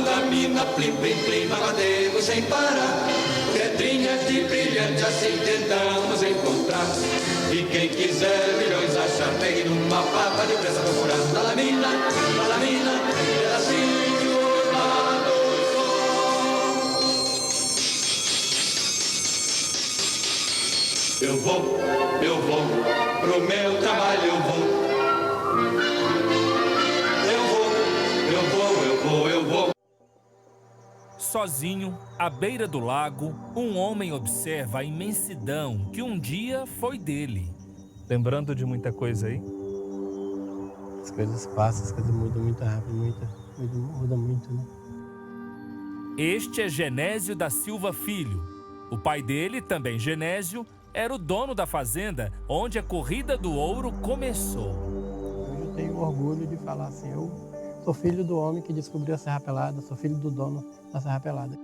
da mina, plim, plim, plim, aguadeiro sem parar. Pedrinhas de brilhante assim tentamos encontrar. E quem quiser milhões achar, pegue numa papa depressa procurar. Na lamina, pedacinho lá do sol. Eu vou, pro meu trabalho eu vou. Eu vou. Sozinho, à beira do lago, um homem observa a imensidão que um dia foi dele. Lembrando de muita coisa aí? As coisas passam, as coisas mudam muito rápido, muda muito, né? Este é Genésio da Silva Filho. O pai dele, também Genésio, era o dono da fazenda onde a corrida do ouro começou. Hoje eu tenho orgulho de falar assim, eu sou filho do homem que descobriu a Serra Pelada, sou filho do dono da Serra Pelada.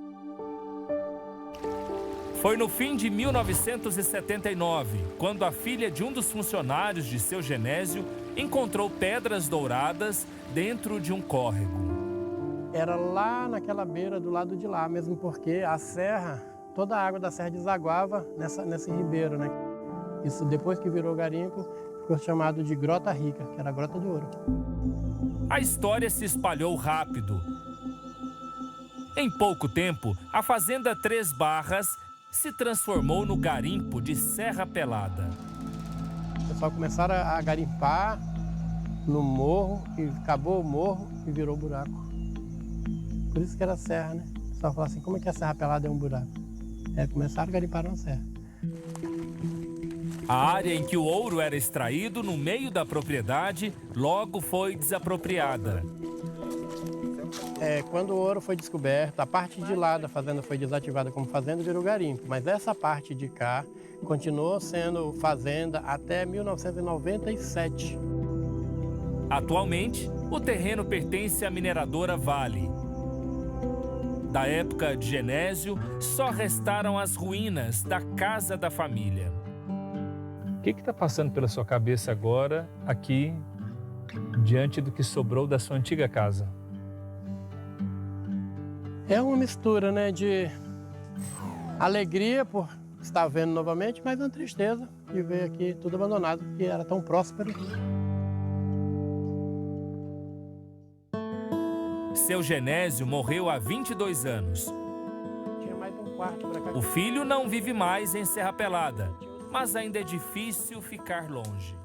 Foi no fim de 1979, quando a filha de um dos funcionários de seu Genésio encontrou pedras douradas dentro de um córrego. Era lá naquela beira do lado de lá, mesmo porque a serra, toda a água da serra desaguava nesse ribeiro, né? Isso depois que virou garimpo, ficou chamado de Grota Rica, que era a Grota do Ouro. A história se espalhou rápido. Em pouco tempo, a Fazenda Três Barras se transformou no garimpo de Serra Pelada. O pessoal começaram a garimpar no morro, e acabou o morro e virou buraco. Por isso que era serra, né? O pessoal fala assim, como é que a Serra Pelada é um buraco? Começaram a garimpar na serra. A área em que o ouro era extraído no meio da propriedade logo foi desapropriada. Quando o ouro foi descoberto, a parte de lá da fazenda foi desativada como fazenda e virou garimpo. Mas essa parte de cá continuou sendo fazenda até 1997. Atualmente, o terreno pertence à mineradora Vale. Da época de Genésio, só restaram as ruínas da casa da família. O que está passando pela sua cabeça agora, aqui, diante do que sobrou da sua antiga casa? É uma mistura, né, de alegria por estar vendo novamente, mas uma tristeza de ver aqui tudo abandonado, que era tão próspero. Seu Genésio morreu há 22 anos. Tinha mais um quarto para cá. O filho não vive mais em Serra Pelada, mas ainda é difícil ficar longe.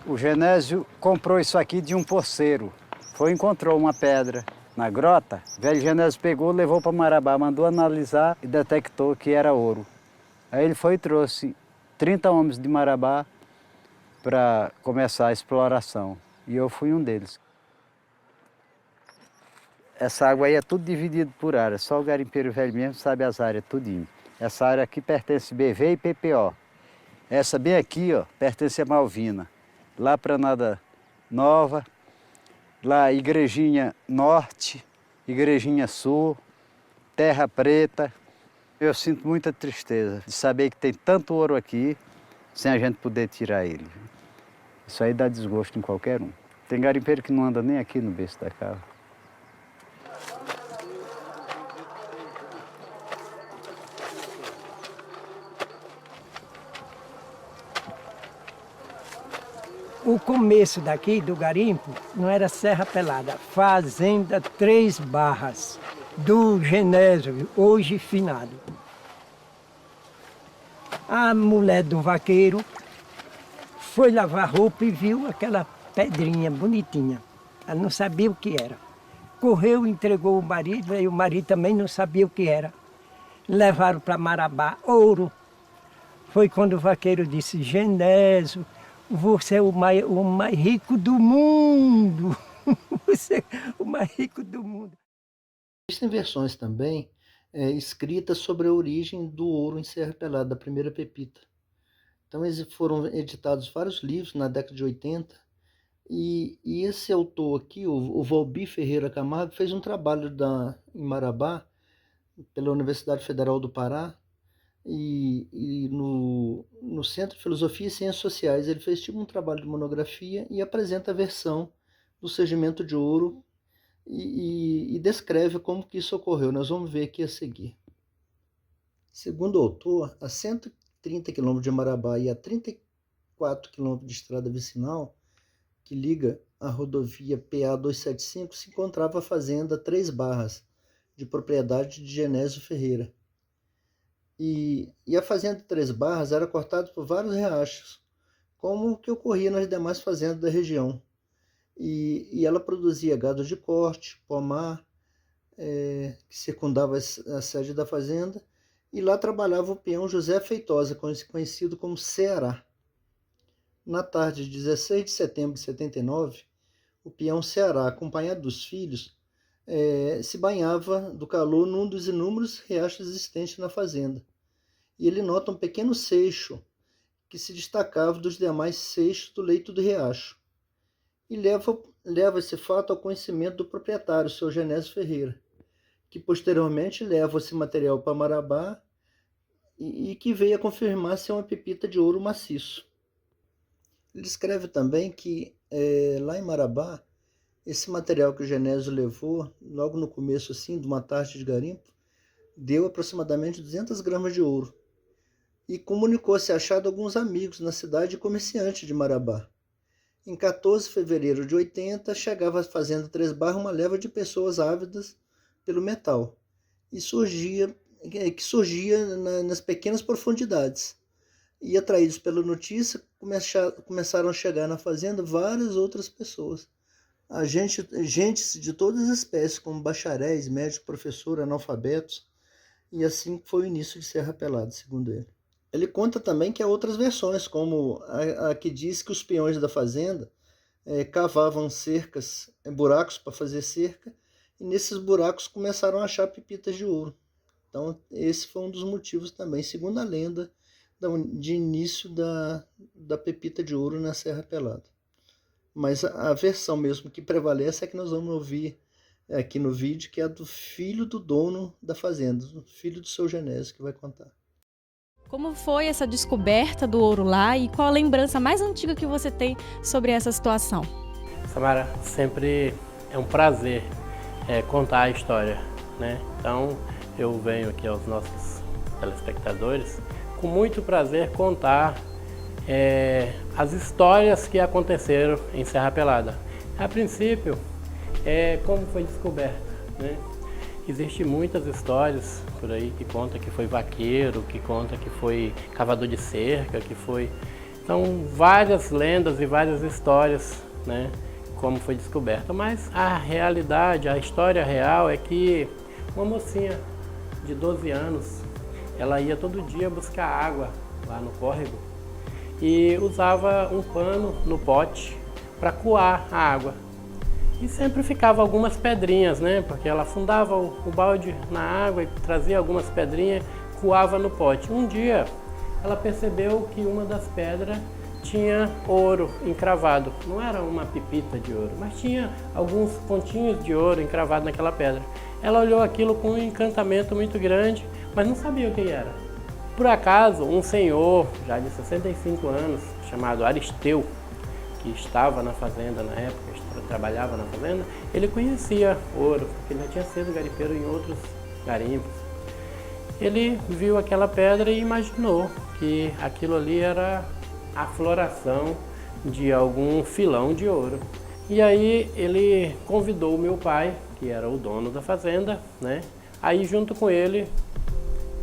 O Genésio comprou isso aqui de um poceiro. Encontrou uma pedra na grota. O velho Genésio pegou, levou para Marabá, mandou analisar e detectou que era ouro. Aí ele foi e trouxe 30 homens de Marabá para começar a exploração. E eu fui um deles. Essa água aí é tudo dividido por áreas. Só o garimpeiro velho mesmo sabe as áreas tudinho. Essa área aqui pertence BV e PPO. Essa bem aqui, ó, pertence a Malvina. Lá para Nada Nova, lá Igrejinha Norte, Igrejinha Sul, Terra Preta. Eu sinto muita tristeza de saber que tem tanto ouro aqui sem a gente poder tirar ele. Isso aí dá desgosto em qualquer um. Tem garimpeiro que não anda nem aqui no berço da cava. O começo daqui do garimpo não era Serra Pelada, Fazenda Três Barras. do Genésio, hoje finado. A mulher do vaqueiro foi lavar roupa e viu aquela pedrinha bonitinha. Ela não sabia o que era. Correu, entregou o marido, e o marido também não sabia o que era. Levaram para Marabá ouro. Foi quando o vaqueiro disse: Genésio, você é o mais rico do mundo. Você é o mais rico do mundo. Existem versões também escritas sobre a origem do ouro em Serra Pelada, da primeira pepita. Então foram editados vários livros na década de 80, e esse autor aqui, o Valbi Ferreira Camargo, fez um trabalho em Marabá, pela Universidade Federal do Pará, e no Centro de Filosofia e Ciências Sociais. Ele fez tipo um trabalho de monografia e apresenta a versão do surgimento de ouro e descreve como que isso ocorreu. Nós vamos ver aqui a seguir. Segundo o autor, a 130 quilômetros de Marabá e a 34 quilômetros de estrada vicinal, que liga a rodovia PA 275, se encontrava a fazenda Três Barras, de propriedade de Genésio Ferreira. E a fazenda Três Barras era cortada por vários riachos, como o que ocorria nas demais fazendas da região. E ela produzia gado de corte, pomar, que circundava a sede da fazenda, e lá trabalhava o peão José Feitosa, conhecido como Ceará. Na tarde de 16 de setembro de 79, o peão Ceará, acompanhado dos filhos, se banhava do calor num dos inúmeros riachos existentes na fazenda. E ele nota um pequeno seixo que se destacava dos demais seixos do leito do riacho. E leva esse fato ao conhecimento do proprietário, seu Genésio Ferreira, que posteriormente leva esse material para Marabá e que veio a confirmar ser uma pepita de ouro maciço. Ele escreve também que lá em Marabá, esse material que o Genésio levou, logo no começo assim, de uma tarde de garimpo, deu aproximadamente 200 gramas de ouro. E comunicou-se achado alguns amigos na cidade e comerciantes de Marabá. Em 14 de fevereiro de 80, chegava à fazenda Três Barras uma leva de pessoas ávidas pelo metal, que surgia nas pequenas profundidades. E atraídos pela notícia, começaram a chegar na fazenda várias outras pessoas. Gente de todas as espécies, como bacharéis, médicos, professores, analfabetos, e assim foi o início de Serra Pelada, segundo ele. Ele conta também que há outras versões, como a que diz que os peões da fazenda cavavam buracos para fazer cerca, e nesses buracos começaram a achar pepitas de ouro. Então esse foi um dos motivos também, segundo a lenda, de início da pepita de ouro na Serra Pelada. Mas a versão mesmo que prevalece é que nós vamos ouvir aqui no vídeo, que é a do filho do dono da fazenda, do filho do seu Genésio, que vai contar. Como foi essa descoberta do ouro lá e qual a lembrança mais antiga que você tem sobre essa situação? Samara, sempre é um prazer contar a história, né? Então eu venho aqui aos nossos telespectadores com muito prazer contar as histórias que aconteceram em Serra Pelada. A princípio, como foi descoberto, né? Existem muitas histórias por aí que conta que foi vaqueiro, que conta que foi cavador de cerca, que foi... Então, várias lendas e várias histórias, né, como foi descoberta. Mas a realidade, a história real é que uma mocinha de 12 anos, ela ia todo dia buscar água lá no córrego e usava um pano no pote para coar a água. E sempre ficava algumas pedrinhas, né? Porque ela afundava o balde na água e trazia algumas pedrinhas, coava no pote. Um dia ela percebeu que uma das pedras tinha ouro encravado. Não era uma pepita de ouro, mas tinha alguns pontinhos de ouro encravado naquela pedra. Ela olhou aquilo com um encantamento muito grande, mas não sabia o que era. Por acaso, um senhor, já de 65 anos, chamado Aristeu, que estava na fazenda na época, trabalhava na fazenda, ele conhecia ouro, porque ele já tinha sido garimpeiro em outros garimpos. Ele viu aquela pedra e imaginou que aquilo ali era a floração de algum filão de ouro. E aí ele convidou o meu pai que era o dono da fazenda, né? Aí junto com ele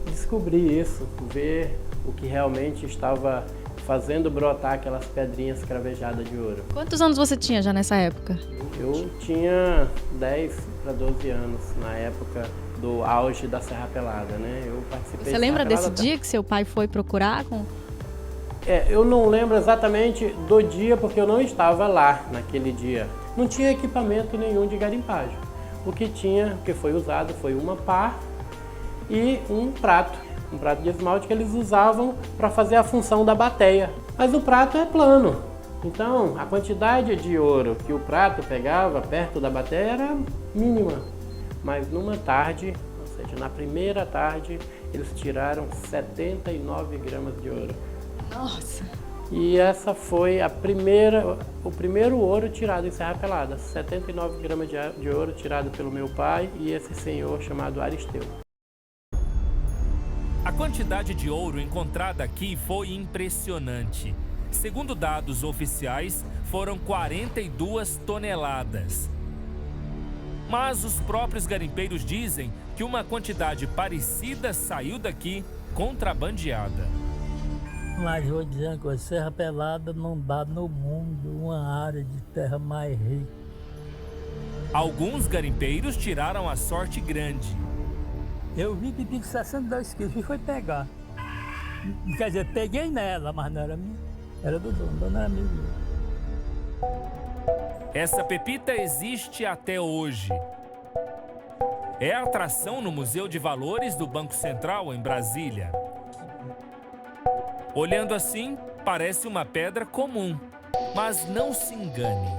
descobri isso, ver o que realmente estava fazendo brotar aquelas pedrinhas cravejadas de ouro. Quantos anos você tinha já nessa época? Eu tinha 10 para 12 anos na época do auge da Serra Pelada, né? Eu participei. Você lembra desse dia que seu pai foi procurar? Eu não lembro exatamente do dia porque eu não estava lá naquele dia. Não tinha equipamento nenhum de garimpagem. O que tinha, que foi usado, foi uma pá e um prato de esmalte que eles usavam para fazer a função da bateia. Mas o prato é plano, então a quantidade de ouro que o prato pegava perto da bateia era mínima. Mas numa tarde, ou seja, na primeira tarde, eles tiraram 79 gramas de ouro. Nossa! E essa foi o primeiro ouro tirado em Serra Pelada. 79 gramas de ouro tirado pelo meu pai e esse senhor chamado Aristeu. A quantidade de ouro encontrada aqui foi impressionante. Segundo dados oficiais, foram 42 toneladas. Mas os próprios garimpeiros dizem que uma quantidade parecida saiu daqui contrabandeada. Mas vou dizendo que a Serra Pelada não dá no mundo uma área de terra mais rica. Alguns garimpeiros tiraram a sorte grande. Eu vi que tinha 62 quilos e foi pegar. Quer dizer, peguei nela, mas não era minha. Era do dono, não era minha. Essa pepita existe até hoje. É a atração no Museu de Valores do Banco Central, em Brasília. Olhando assim, parece uma pedra comum, mas não se engane.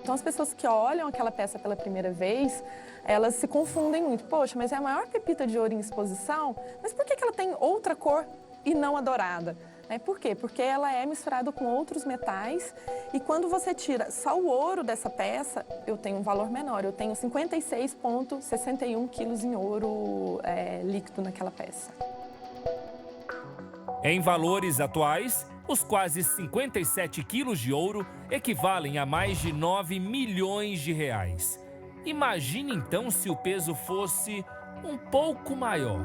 Então as pessoas que olham aquela peça pela primeira vez, elas se confundem muito. Poxa, mas é a maior pepita de ouro em exposição, mas por que ela tem outra cor e não a dourada? Por quê? Porque ela é misturada com outros metais e quando você tira só o ouro dessa peça, eu tenho um valor menor. Eu tenho 56,61 quilos em ouro líquido naquela peça. Em valores atuais, os quase 57 quilos de ouro equivalem a mais de 9 milhões de reais. Imagine então se o peso fosse um pouco maior.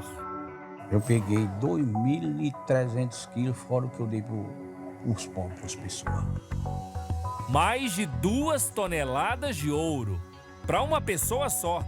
Eu peguei 2.300 quilos, fora o que eu dei para os pobres, para as pessoas. Mais de 2 toneladas de ouro para uma pessoa só.